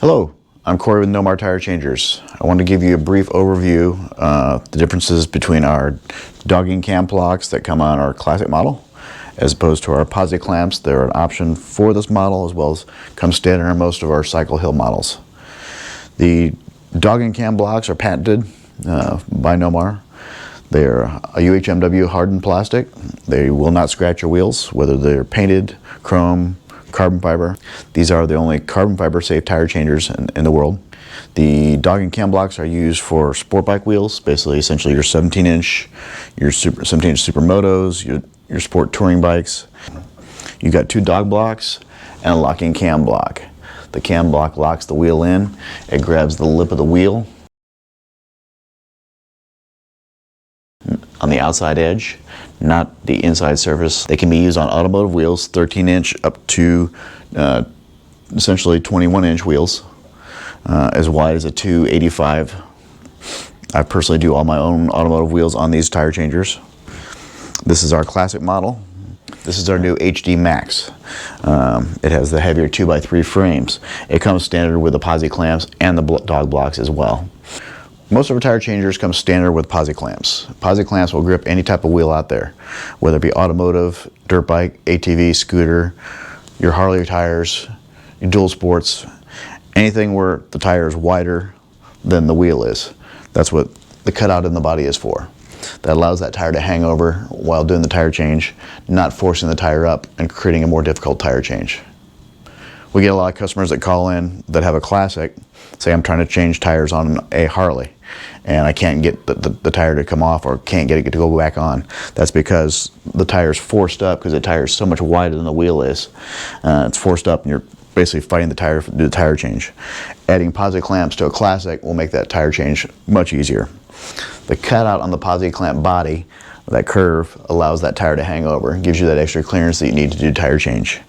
Hello, I'm Corey with Nomar Tire Changers. I want to give you a brief overview the differences between our dogging cam blocks that come on our classic model as opposed to our Posi Clamps. They're an option for this model as well as come standard in most of our cycle hill models. The dogging cam blocks are patented by Nomar. They're a UHMW hardened plastic. They will not scratch your wheels, whether they're painted, chrome, carbon fiber. These are the only carbon fiber safe tire changers in the world. The dogging cam blocks are used for sport bike wheels, basically essentially your 17-inch, your 17-inch supermotos, your sport touring bikes. You've got two dog blocks and a locking cam block. The cam block locks the wheel in. It grabs the lip of the wheel on the outside edge, not the inside surface. They can be used on automotive wheels, 13-inch up to essentially 21-inch wheels, as wide as a 285. I personally do all my own automotive wheels on these tire changers. This is our classic model. This is our new HD Max. It has the heavier 2x3 frames. It comes standard with the Posi Clamps and the dog blocks as well. Most of our tire changers come standard with Posi Clamps. Posi Clamps will grip any type of wheel out there, whether it be automotive, dirt bike, ATV, scooter, your Harley tires, your dual sports, anything where the tire is wider than the wheel is. That's what the cutout in the body is for. That allows that tire to hang over while doing the tire change, not forcing the tire up and creating a more difficult tire change. We get a lot of customers that call in that have a classic, say I'm trying to change tires on a Harley and I can't get the tire to come off or can't get it to go back on. That's because the tire's forced up because the tire is so much wider than the wheel is. It's forced up and you're basically fighting the tire to do the tire change. Adding Posi Clamps to a classic will make that tire change much easier. The cutout on the Posi Clamp body, that curve, allows that tire to hang over, gives you that extra clearance that you need to do tire change.